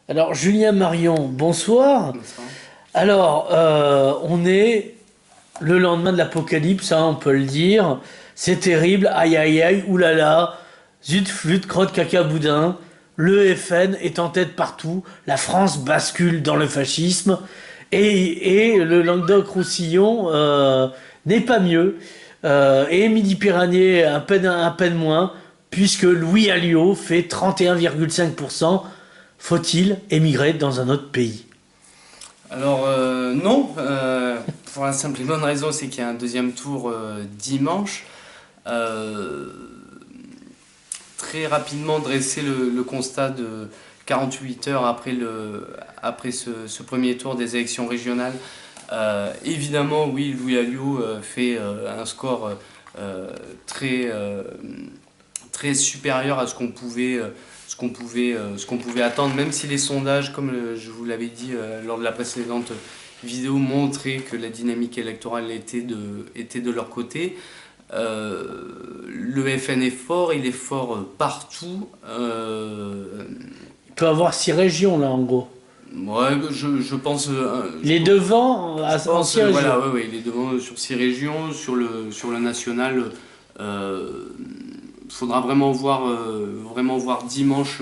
Alors, Julien Marion, bonsoir. Bonsoir. Alors, on est le lendemain de l'apocalypse, hein, on peut le dire. C'est terrible, aïe aïe aïe, oulala, zut flûte, crotte, caca, boudin. Le FN est en tête partout, la France bascule dans le fascisme, et le Languedoc-Roussillon n'est pas mieux. Et Midi-Pyrénées à peine moins, puisque Louis Alliot fait 31,5%. Faut-il émigrer dans un autre pays? Alors non, pour la simple et bonne raison, c'est qu'il y a un deuxième tour dimanche. Euh, Très rapidement dresser le constat de 48 heures après ce premier tour des élections régionales. Évidemment, oui, Louis Alliot fait un score euh, très, très supérieur à ce qu'on pouvait attendre, même si les sondages, comme je vous l'avais dit lors de la précédente vidéo, montraient que la dynamique électorale était de leur côté. Le FN est fort, il est fort partout. Il peut avoir 6 régions là en gros. Ouais, je pense, Il est devant je en pense, six voilà, régions. ouais, ouais, il est devant sur 6 régions, sur le national. Euh, Faudra vraiment voir dimanche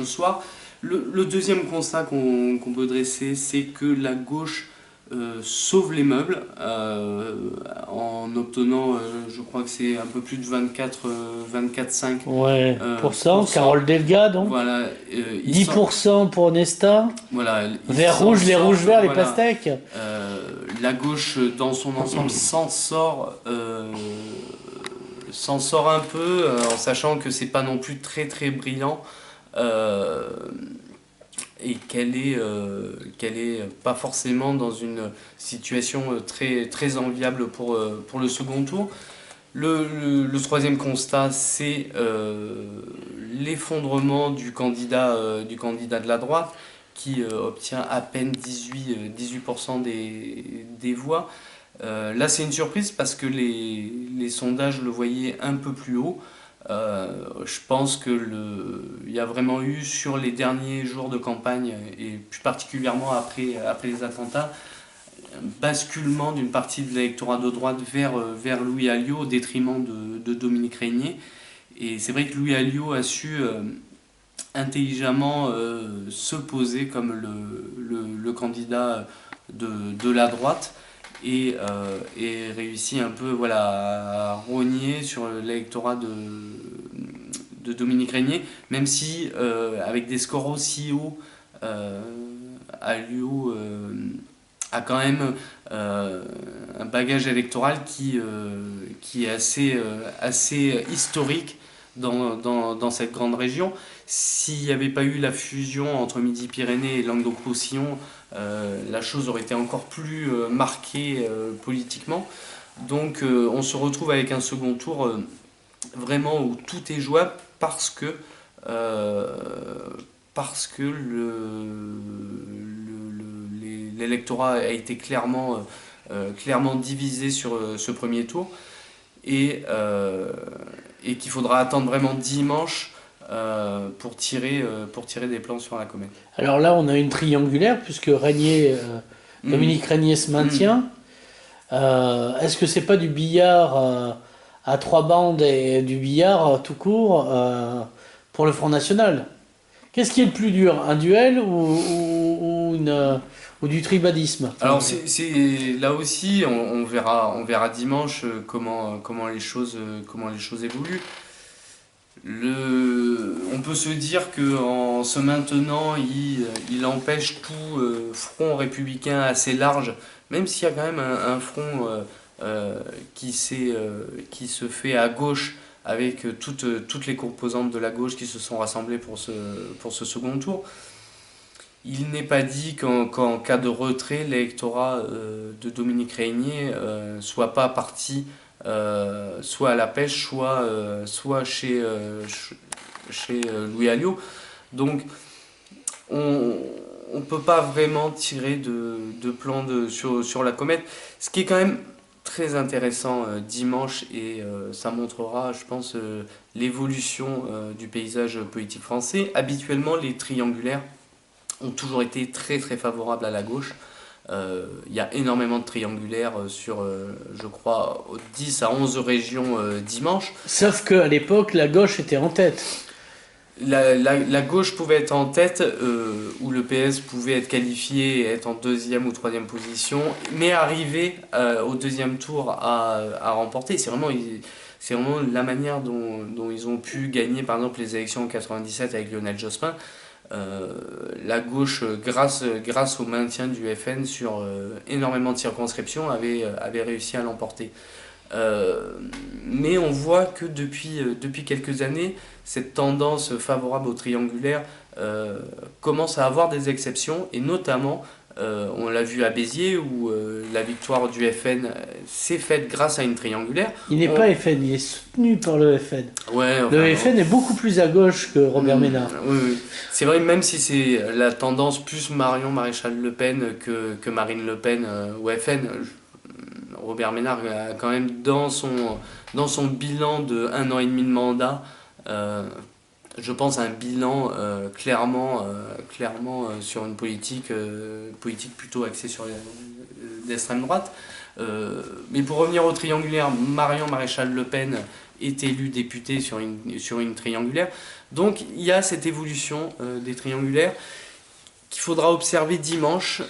soir. Le deuxième constat qu'on peut dresser, c'est que la gauche sauve les meubles en obtenant, je crois que c'est un peu plus de 24,5%. Ouais, pour cent. Pour cent. Carole Delga donc. Voilà, Dix pour cent pour Nesta. voilà, ils Vert s'en rouge, les rouges sortent. verts, les Voilà. pastèques. La gauche dans son ensemble s'en sort un peu en sachant que c'est pas non plus très très brillant euh, et qu'elle est pas forcément dans une situation très très enviable pour le second tour. Le troisième constat, c'est l'effondrement du candidat de la droite qui obtient à peine 18% des voix. Là, c'est une surprise parce que les sondages le voyaient un peu plus haut. Je pense que il y a vraiment eu sur les derniers jours de campagne et plus particulièrement après les attentats un basculement d'une partie de l'électorat de droite vers Louis Alliot au détriment de Dominique Régnier. Et c'est vrai que Louis Alliot a su intelligemment se poser comme le candidat de la droite et réussi un peu voilà, à rogner sur l'électorat de Dominique Régnier, même si avec des scores aussi hauts, Alliot a quand même un bagage électoral qui est assez historique dans cette grande région. S'il n'y avait pas eu la fusion entre Midi-Pyrénées et Languedoc-Roussillon, la chose aurait été encore plus marquée politiquement. Donc on se retrouve avec un second tour vraiment où tout est jouable euh, parce que l'électorat a été clairement divisé sur ce premier tour et qu'il faudra attendre vraiment dimanche pour tirer des plans sur la comète. Alors là, on a une triangulaire puisque Mm. Dominique Régnier se Mm. maintient. Est-ce que c'est pas du billard à trois bandes et du billard tout court pour le Front National? Qu'est-ce qui est le plus dur, un duel ou du tribadisme? Alors là aussi, on verra dimanche comment les choses évoluent. On peut se dire qu'en se maintenant, il empêche tout front républicain assez large, même s'il y a quand même un front qui se fait à gauche avec toutes les composantes de la gauche qui se sont rassemblées pour ce second tour. Il n'est pas dit qu'en cas de retrait, l'électorat de Dominique Régnier soit pas parti soit à la pêche, soit chez Louis Alliot. Donc on ne peut pas vraiment tirer de plan sur la comète. Ce qui est quand même très intéressant dimanche et ça montrera, je pense, l'évolution du paysage politique français. Habituellement, les triangulaires ont toujours été très très favorables à la gauche. Il y a énormément de triangulaires sur, je crois, 10 à 11 régions dimanche. Sauf qu'à l'époque, la gauche était en tête. La gauche pouvait être en tête, ou le PS pouvait être qualifié et être en deuxième ou troisième position, mais arriver au deuxième tour à remporter. C'est vraiment la manière dont ils ont pu gagner, par exemple, les élections en 97 avec Lionel Jospin. La gauche, grâce au maintien du FN sur énormément de circonscriptions, avait réussi à l'emporter. Mais on voit que depuis quelques années, cette tendance favorable au triangulaire commence à avoir des exceptions, et notamment, on l'a vu à Béziers, où la victoire du FN s'est faite grâce à une triangulaire. Il n'est pas FN, il est soutenu par le FN. Ouais, enfin, le FN est beaucoup plus à gauche que Robert Ménard. Oui, oui. C'est vrai, même si c'est la tendance plus Marion Maréchal Le Pen que Marine Le Pen au FN, Robert Ménard a quand même dans son bilan de 1 an et demi de mandat, je pense, un bilan clairement sur une politique plutôt axée sur l'extrême droite. Mais pour revenir au triangulaire, Marion Maréchal Le Pen est élue députée sur une triangulaire. Donc il y a cette évolution des triangulaires qu'il faudra observer dimanche.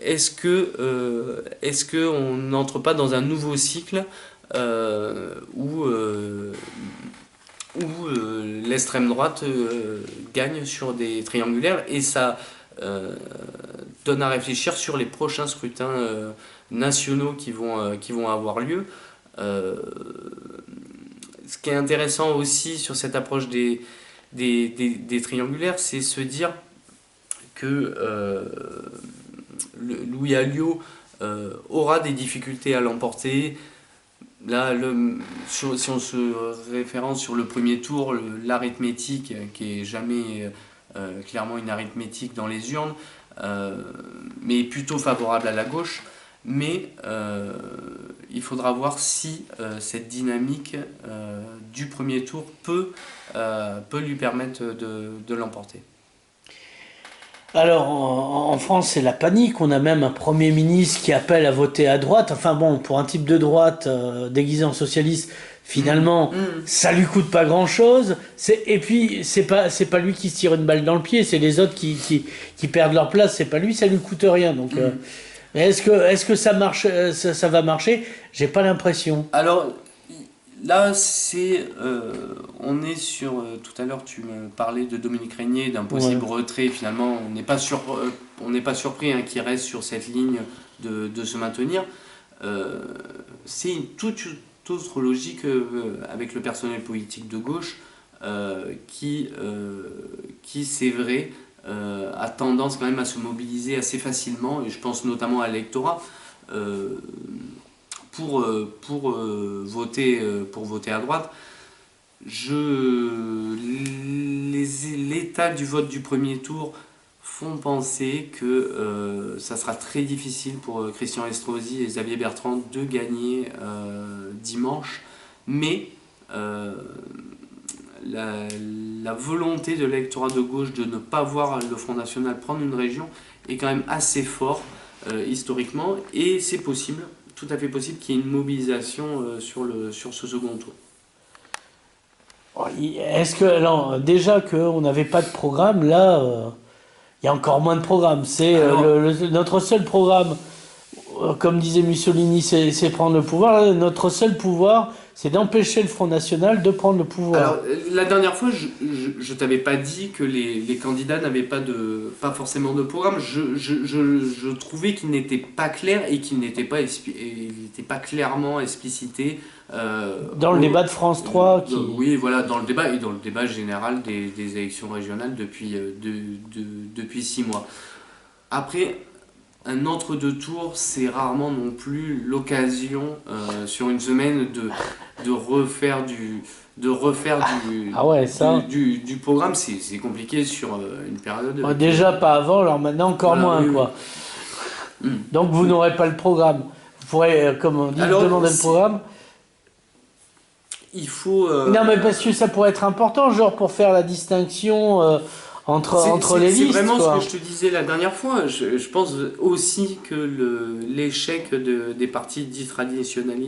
Est-ce que on n'entre pas dans un nouveau cycle où l'extrême droite gagne sur des triangulaires, et ça donne à réfléchir sur les prochains scrutins nationaux qui vont avoir lieu. Ce qui est intéressant aussi sur cette approche des triangulaires, c'est se dire que Louis Alliot aura des difficultés à l'emporter. Là, si on se référence sur le premier tour, l'arithmétique, qui est jamais clairement une arithmétique dans les urnes, mais plutôt favorable à la gauche. Mais il faudra voir si cette dynamique du premier tour peut lui permettre de l'emporter. Alors, en France, c'est la panique. On a même un Premier ministre qui appelle à voter à droite. Enfin bon, pour un type de droite déguisé en socialiste, finalement, ça lui coûte pas grand-chose. Et puis, c'est pas lui qui se tire une balle dans le pied, c'est les autres qui perdent leur place. C'est pas lui, ça lui coûte rien. Donc, mais est-ce que ça marche, ça va marcher? J'ai pas l'impression. Alors, là, on est sur. Tout à l'heure, tu me parlais de Dominique Régnier, d'un possible retrait. Finalement, on n'est pas surpris qu'il reste sur cette ligne de se maintenir. C'est une toute autre logique avec le personnel politique de gauche qui c'est vrai, a tendance quand même à se mobiliser assez facilement, et je pense notamment à l'électorat. Pour voter à droite. L'état du vote du premier tour font penser que ça sera très difficile pour Christian Estrosi et Xavier Bertrand de gagner dimanche, mais la volonté de l'électorat de gauche de ne pas voir le Front National prendre une région est quand même assez fort historiquement, et c'est possible, tout à fait possible, qu'il y ait une mobilisation sur ce second tour. Est-ce que, alors, déjà qu'on n'avait pas de programme, là, il y a encore moins de programme. C'est notre seul programme, comme disait Mussolini, c'est prendre le pouvoir. Là, notre seul pouvoir, c'est d'empêcher le Front National de prendre le pouvoir. Alors, la dernière fois, je t'avais pas dit que les candidats n'avaient pas forcément de programme. Je trouvais qu'il n'était pas clair et qu'il n'était pas clairement explicité. Dans le débat de France 3 oui, voilà, dans le débat, et dans le débat général des élections régionales depuis 6 mois. Après, un entre-deux tours, c'est rarement non plus l'occasion sur une semaine de refaire du programme. C'est compliqué sur une période. Déjà pas avant, alors maintenant encore moins, oui, quoi. Oui. Donc vous n'aurez pas le programme. Vous pourrez, comme on dit, demander le programme. Il faut. Non, mais parce que ça pourrait être important, genre pour faire la distinction entre les C'est listes, vraiment ce quoi. que je te disais la dernière fois. Je pense aussi que l'échec des partis dits traditionnels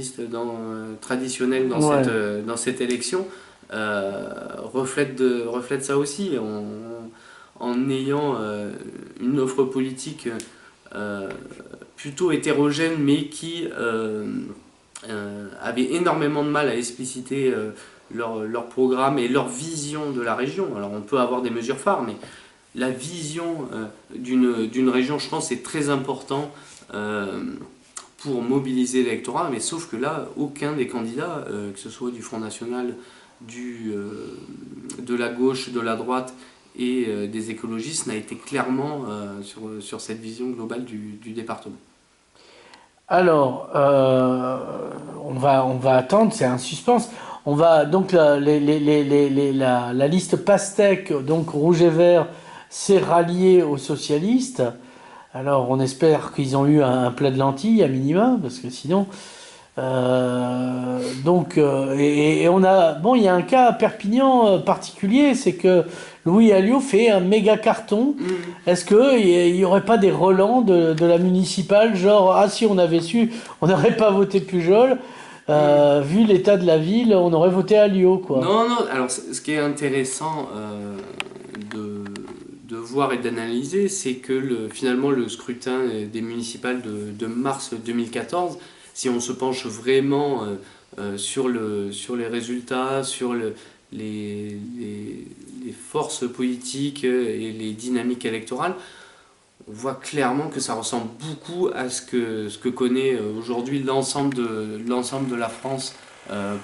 Ouais. dans cette élection reflète ça aussi. En ayant une offre politique euh, plutôt hétérogène, mais qui avait énormément de mal à expliciter leur programme et leur vision de la région. Alors on peut avoir des mesures phares, mais la vision d'une région, je pense, est très important pour mobiliser l'électorat, mais sauf que là, aucun des candidats, que ce soit du Front National, de la gauche, de la droite et des écologistes, n'a été clairement sur cette vision globale du département. Alors, on va attendre, c'est un suspense. On va donc la liste pastèque, donc rouge et vert, s'est ralliée aux socialistes. Alors, on espère qu'ils ont eu un plat de lentilles à minima, parce que sinon, et on a, bon, il y a un cas à Perpignan particulier, c'est que Louis Alliot fait un méga carton. Mmh. Est-ce que il y aurait pas des relents de la municipale, genre ah si on avait su, on n'aurait pas voté Pujol, Mmh. vu l'état de la ville, on aurait voté Alliot quoi. Non, non, alors ce qui est intéressant de, de voir et d'analyser, c'est que finalement le scrutin des municipales de mars 2014, si on se penche vraiment sur les résultats, sur les forces politiques et les dynamiques électorales, on voit clairement que ça ressemble beaucoup à ce que connaît aujourd'hui l'ensemble de la France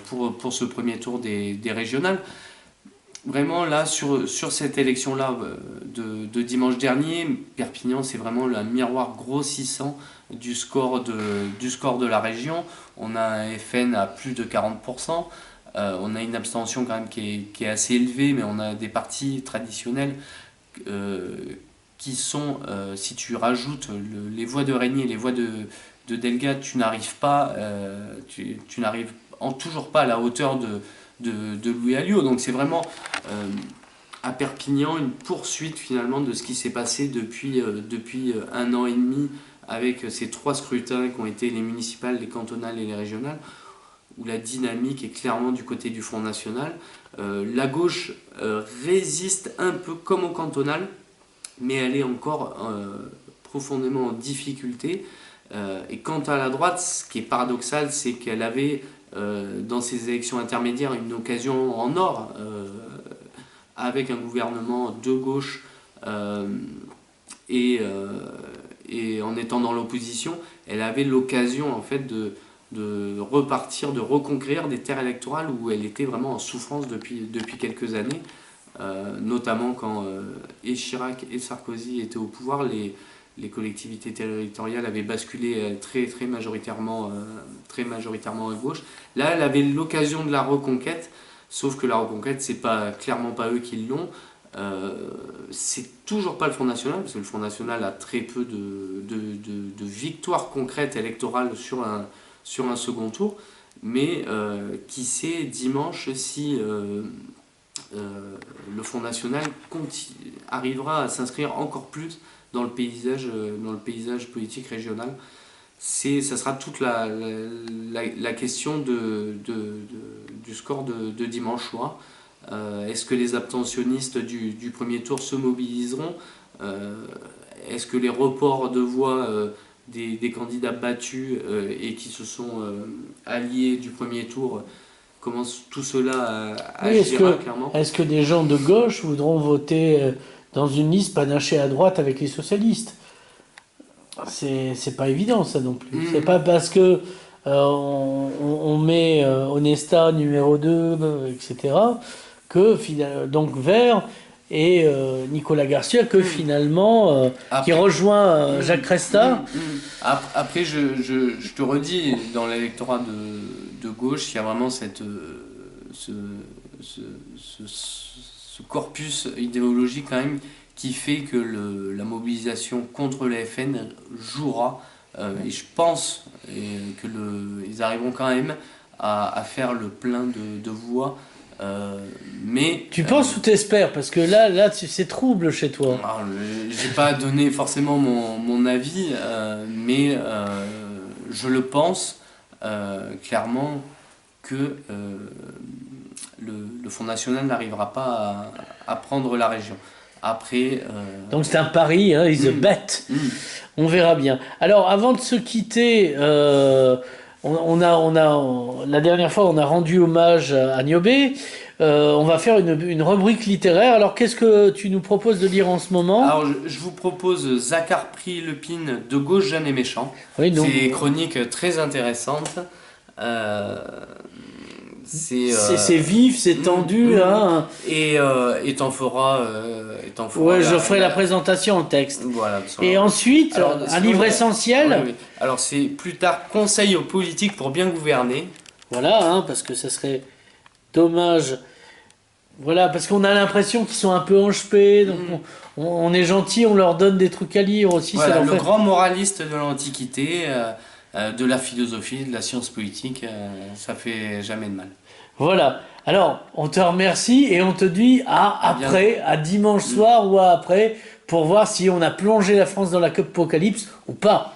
pour ce premier tour des régionales. Vraiment, là, sur cette élection-là de dimanche dernier, Perpignan, c'est vraiment le miroir grossissant du score de la région. On a un FN à plus de 40%. On a une abstention quand même qui est assez élevée, mais on a des partis traditionnels euh, qui sont, si tu rajoutes les voix de Régnier et les voix de Delga, tu n'arrives pas, tu n'arrives toujours pas à la hauteur de Louis Alliot. Donc c'est vraiment à Perpignan une poursuite finalement de ce qui s'est passé depuis un an et demi avec ces trois scrutins qui ont été les municipales, les cantonales et les régionales, où la dynamique est clairement du côté du Front National. La gauche résiste un peu comme au cantonal, mais elle est encore profondément en difficulté. Et quant à la droite, ce qui est paradoxal, c'est qu'elle avait dans ces élections intermédiaires une occasion en or avec un gouvernement de gauche euh, et, euh, et en étant dans l'opposition, elle avait l'occasion en fait de repartir, de reconquérir des terres électorales où elle était vraiment en souffrance depuis quelques années. Notamment quand et Chirac et Sarkozy étaient au pouvoir, les collectivités territoriales avaient basculé très majoritairement à gauche. Là, elle avait l'occasion de la reconquête, sauf que la reconquête, c'est pas clairement pas eux qui l'ont. C'est toujours pas le Front National, parce que le Front National a très peu de victoires concrètes électorales sur un second tour. Mais qui sait dimanche si le Front National arrivera à s'inscrire encore plus dans le paysage politique régional. Ça sera toute la question du score de dimanche soir. Est-ce que les abstentionnistes du premier tour se mobiliseront? Est-ce que les reports de voix des candidats battus et qui se sont alliés du premier tour commence tout cela à Oui, agira clairement? est-ce que des gens de gauche voudront voter dans une liste panachée à droite avec les socialistes? C'est pas évident ça non plus. C'est Mhm. pas parce que on met Onesta numéro 2, etc., donc Vert et Nicolas Garcia, que Mhm. finalement, qui Après, rejoint mhm, Jacques Cresta. mhm, mhm. Après je te redis, dans l'électorat de gauche, il y a vraiment ce, ce, ce corpus idéologique quand même qui fait que la mobilisation contre la FN jouera. Et je pense ils arriveront quand même à faire le plein de voix Mais Tu penses ou t'espères? Parce que là, c'est trouble chez toi. alors, j'ai pas donné forcément mon avis, mais je le pense clairement que le Front National n'arrivera pas à prendre la région. Après, Donc c'est un pari, hein, is a bet. mm, On verra bien. Alors, avant de se quitter, la dernière fois, on a rendu hommage à Niobé. On va faire une rubrique littéraire. Alors, qu'est-ce que tu nous proposes de lire en ce moment? alors je vous propose Zakhar Prilepine de Gauche, Jeune et Méchant. Oui, donc, C'est des chroniques très intéressantes. Euh, c'est vif, c'est tendu, hein. et t'en feras Ouais, je ferai la présentation en texte. Voilà. Et ensuite, Alors, un sinon, livre essentiel. oui, oui. Alors c'est plus tard Conseil aux politiques pour bien gouverner. Voilà, hein, parce que ça serait dommage. Voilà, parce qu'on a l'impression qu'ils sont un peu enchepés, donc on est gentil, on leur donne des trucs à lire aussi. Voilà, ça leur le fait... grand moraliste de l'Antiquité, de la philosophie, de la science politique, ça fait jamais de mal. Voilà. Alors, on te remercie et on te dit à À après, à dimanche soir ou à après, pour voir si on a plongé la France dans l'apocalypse ou pas.